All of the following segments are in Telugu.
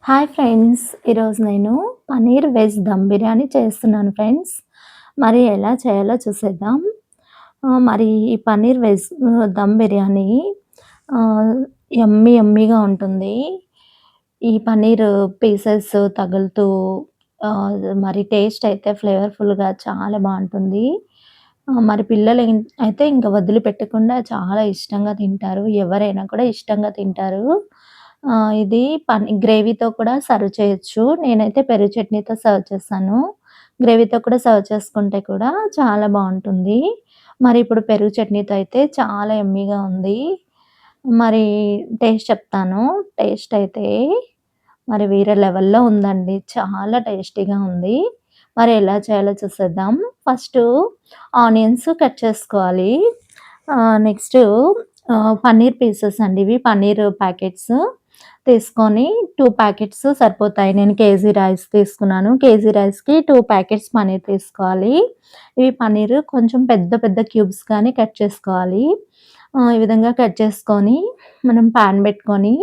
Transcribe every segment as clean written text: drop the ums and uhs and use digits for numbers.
Hi friends. ఈరోజు నేను పన్నీర్ వెజ్ దమ్ బిర్యానీ చేస్తున్నాను ఫ్రెండ్స్. మరి ఎలా చేయాలో చూసేద్దాం. మరి ఈ పన్నీర్ వెజ్ దమ్ బిర్యానీ ఆహ్, యమ్మీగా ఉంటుంది. ఈ పన్నీర్ పీసెస్ తగులుతూ మరి టేస్ట్ అయితే ఫ్లేవర్‌ఫుల్‌గా చాలా బావుంటుంది. మరి పిల్లలు అయితే ఇంక వదిలిపెట్టకుండా చాలా ఇష్టంగా తింటారు. ఎవరైనా కూడా ఇష్టంగా తింటారు. ఇది గ్రేవీతో కూడా సర్వ్ చేయొచ్చు. నేనైతే పెరుగు చట్నీతో సర్వ్ చేశాను. గ్రేవీతో కూడా సర్వ్ చేసుకుంటే కూడా చాలా బావుంటుంది. మరి ఇప్పుడు పెరుగు చట్నీతో అయితే చాలా యమ్మీగా ఉంది. మరి టేస్ట్ చెప్తాను. టేస్ట్ అయితే మరి వేరే లెవెల్‌లో ఉందండి. చాలా టేస్టీగా ఉంది. మరి ఎలా చేయాలో చూసేద్దాం. ఫస్టు ఆనియన్స్ కట్ చేసుకోవాలి. నెక్స్టు పన్నీర్ పీసెస్ అండి ఇవి. పన్నీర్ ప్యాకెట్స్ తీసుకొని 2 ప్యాకెట్స్ సరిపోతాయి. నేను కేజీ రైస్ తీసుకున్నాను. కేజీ రైస్‌కి 2 ప్యాకెట్స్ పన్నీర్ తీసుకోవాలి. ఇవి పన్నీర్ కొంచెం పెద్ద పెద్ద క్యూబ్స్ గాని కట్ చేసుకోవాలి. ఈ విధంగా కట్ చేసుకొని మనం పాన్ పెట్టుకొని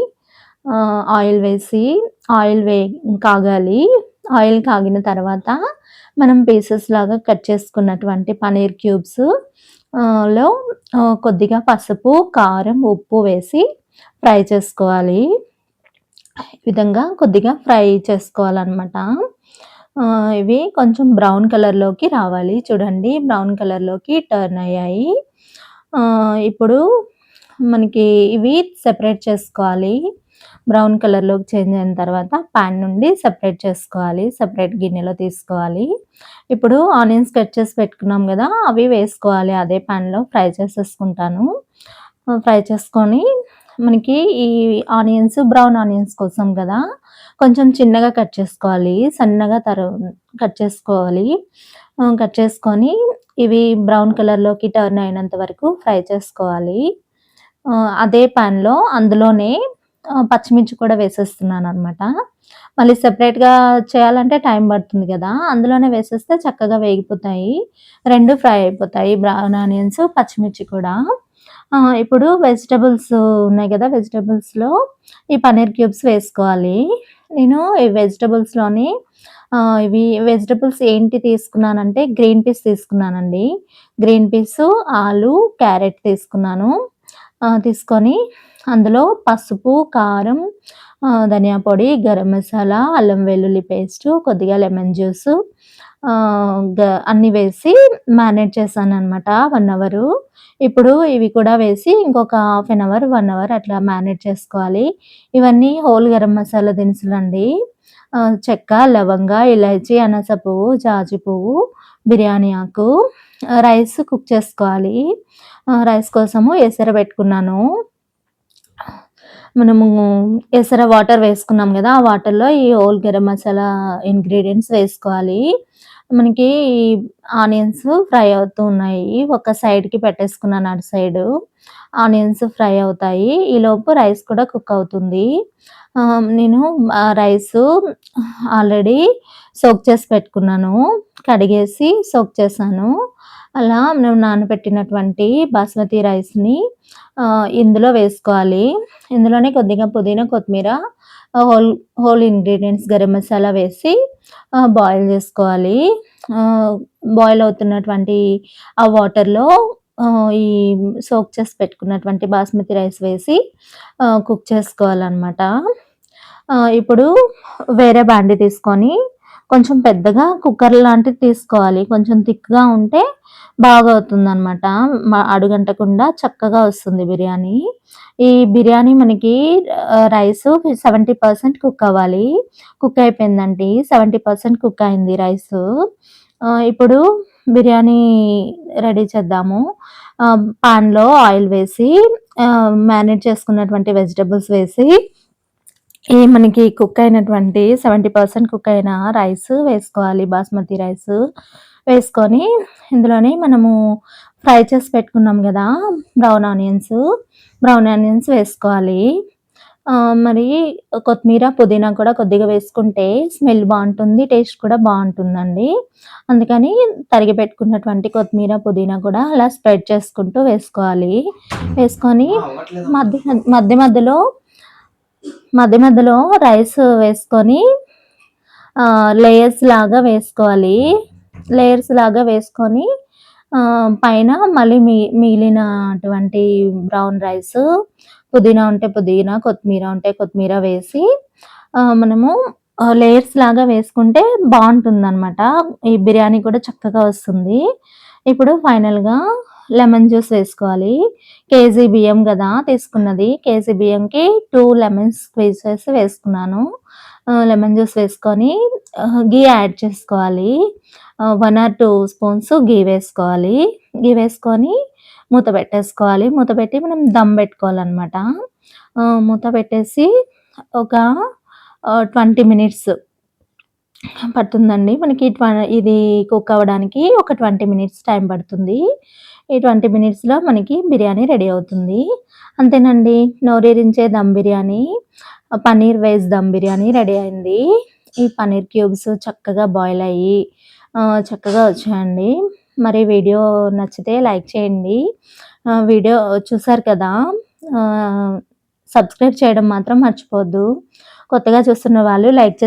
ఆయిల్ వేసి ఆయిల్ కాగాలి. ఆయిల్ కాగిన తర్వాత మనం పీసెస్ లాగా కట్ చేసుకున్నటువంటి పన్నీర్ క్యూబ్స్ లో కొద్దిగా పసుపు, కారం, ఉప్పు వేసి ఫ్రై చేసుకోవాలి. ఈ విధంగా కొద్దిగా ఫ్రై చేసుకోవాలనమాట. ఇవి కొంచెం బ్రౌన్ కలర్‌లోకి రావాలి. చూడండి బ్రౌన్ కలర్‌లోకి టర్న్ అయ్యాయి. ఇప్పుడు మనకి ఇవి సెపరేట్ చేసుకోవాలి. బ్రౌన్ కలర్‌లోకి చేంజ్ అయిన తర్వాత పాన్ నుండి సెపరేట్ చేసుకోవాలి. సెపరేట్ గిన్నెలో తీసుకోవాలి. ఇప్పుడు ఆనియన్స్ కట్ చేసి పెట్టుకున్నాం గదా! అవి వేసుకోవాలి. అదే పాన్‌లో ఫ్రై చేసేసుకుంటాను. ఫ్రై చేసుకొని మనకి ఈ బ్రౌన్ ఆనియన్స్ కోసం గదా! కొంచెం చిన్నగా కట్ చేసుకోవాలి. సన్నగా కట్ చేసుకోవాలి. కట్ చేసుకొని ఇవి బ్రౌన్ కలర్‌లోకి టర్న్ అయినంత వరకు ఫ్రై చేసుకోవాలి. అదే పాన్‌లో అందులోనే పచ్చిమిర్చి కూడా వేసేస్తున్నాననమాట. మళ్ళీ సెపరేట్‌గా చేయాలంటే టైం పడుతుంది గదా! అందులోనే వేసేస్తే చక్కగా వేగిపోతాయి. 2 ఫ్రై అయిపోతాయి. బ్రౌన్ ఆనియన్స్, పచ్చిమిర్చి కూడా. ఇప్పుడు వెజిటబుల్స్ ఉన్నాయి గదా! వెజిటబుల్స్‌లో ఈ పన్నీర్ క్యూబ్స్ వేసుకోవాలి. నేను ఈ వెజిటబుల్స్‌లోని ఇవి వెజిటబుల్స్ ఏంటి తీసుకున్నానంటే గ్రీన్ పీస్ తీసుకున్నానండి. గ్రీన్ పీసు, ఆలు, క్యారెట్ తీసుకున్నాను. తీసుకొని అందులో పసుపు, కారం, ధనియా పొడి, గరం మసాలా, అల్లం వెల్లుల్లి పేస్టు, కొద్దిగా లెమన్ జ్యూసు ఆహ్, గ అన్నీ వేసి మ్యారినేట్ చేశాననమాట 1 అవరు. ఇప్పుడు ఇవి కూడా వేసి ఇంకొక హాఫ్ అన్ అవర్, 1 అవర్ అట్లా మ్యారినేట్ చేసుకోవాలి. ఇవన్నీ హోల్ గరం మసాలా దినుసులండి. చెక్క, లవంగ, ఇలాచి, అనాస పువ్వు, జాజి పువ్వు, బిర్యానీ ఆకు, రైస్ కుక్ చేసుకోవాలి. రైస్ కోసము ఎసర పెట్టుకున్నాను. మనము ఎసర వాటర్ వేసుకున్నాం గదా! ఆ వాటర్‌లో ఈ హోల్ గరం మసాలా ఇంగ్రీడియెంట్స్ వేసుకోవాలి. మనకి ఆనియన్స్ ఫ్రై అవుతూ ఉన్నాయి. ఒక సైడ్‌కి పెట్టేసుకున్నాను అటు సైడు. ఆనియన్స్ ఫ్రై అవుతాయి. ఈలోపు రైస్ కూడా కుక్ అవుతుంది. నేను రైసు ఆల్రెడీ సోక్ చేసి పెట్టుకున్నాను. కడిగేసి సోక్ చేశాను. అలా మేము నానబెట్టినటువంటి బాస్మతి రైస్‌ని ఇందులో వేసుకోవాలి. ఇందులోనే కొద్దిగా పుదీనా, కొత్తిమీర, whole whole ingredients garam masala వేసి బాయిల్ జేసుకోవాలి. ఆహ్, బాయిల్ అవుతున్నటువంటి ఆ వాటర్‌లో ఈ సోక్ చేసి పెట్టుకున్నటువంటి బాస్మతి రైస్ వేసి కుక్ చేసుకోవాలనమాట. ఇప్పుడు వేరే బాండీ తీసుకొని కొంచెం పెద్దగా కుక్కర్ లాంటిది తీసుకోవాలి. కొంచెం థిక్‌గా ఉంటే బాగా అవుతుందనమాట. అడుగంటకుండా చక్కగా వస్తుంది బిర్యానీ. ఈ బిర్యానీ మనకి రైసు 70% కుక్ అవ్వాలి. కుక్ అయిపోయిందండి. 70% కుక్ అయింది రైసు. ఇప్పుడు బిర్యానీ రెడీ చేద్దాము. పాన్‌లో ఆయిల్ వేసి మ్యారినేట్ చేసుకున్నటువంటి వెజిటబుల్స్ వేసి మనకి కుక్ అయినటువంటి 70% కుక్ అయిన రైస్ వేసుకోవాలి. బాస్మతి రైస్ వేసుకొని ఇందులోనే మనము ఫ్రై చేసి పెట్టుకున్నాం గదా! బ్రౌన్ ఆనియన్స్ వేసుకోవాలి. మరి కొత్తిమీర, పుదీనా కూడా కొద్దిగా వేసుకుంటే స్మెల్ బావుంటుంది. టేస్ట్ కూడా బావుంటుందండి. అందుకని తరిగి పెట్టుకున్నటువంటి కొత్తిమీర, పుదీనా కూడా అలా స్ప్రెడ్ చేసుకుంటూ వేసుకోవాలి. వేసుకొని మధ్య మధ్యలో మధ్య మధ్యలో రైస్ వేసుకొని లేయర్స్ లాగా వేసుకోవాలి. లేయర్స్ లాగా వేసుకొని పైన మళ్ళీ మిగిలినటువంటి బ్రౌన్ రైసు, పుదీనా ఉంటే పుదీనా, కొత్తిమీర ఉంటే కొత్తిమీర వేసి మనము లేయర్స్ లాగా వేసుకుంటే బావుంటుందనమాట. ఈ బిర్యానీ కూడా చక్కగా వస్తుంది. ఇప్పుడు ఫైనల్‌గా లెమన్ జ్యూస్ వేసుకోవాలి. కేజీ బియ్యం గదా తీసుకున్నది. కేజీ బియ్యంకి 2 లెమన్స్ స్క్వీజ్ చేసి వేసుకున్నాను. లెమన్ జ్యూస్ వేసుకొని ఘీ యాడ్ చేసుకోవాలి. 1 ఆర్ 2 స్పూన్స్ ఘీ వేసుకోవాలి. ఘీ వేసుకొని మూత పెట్టేసుకోవాలి. మూత పెట్టి మనం దమ్ పెట్టుకోవాలనమాట. మూత పెట్టేసి ఒక 20 మినిట్స్ పడుతుందండి. మనకి ఇది కుక్ అవ్వడానికి ఒక 20 మినిట్స్ టైం పడుతుంది. ఈ 20 మినిట్స్‌లో మనకి బిర్యానీ రెడీ అవుతుంది. అంతేనండి. నోరూరించే దమ్ బిర్యానీ, పన్నీర్ వెజ్ దమ్ బిర్యానీ రెడీ అయింది. ఈ పన్నీర్ క్యూబ్స్ చక్కగా బాయిల్ అయ్యి చక్కగా వచ్చాయండి. మరి వీడియో నచ్చితే లైక్ చేయండి. వీడియో చూసారు కదా! సబ్స్క్రైబ్ చేయడం మాత్రం మర్చిపోవద్దు. కొత్తగా చూస్తున్న వాళ్ళు లైక్ చేసి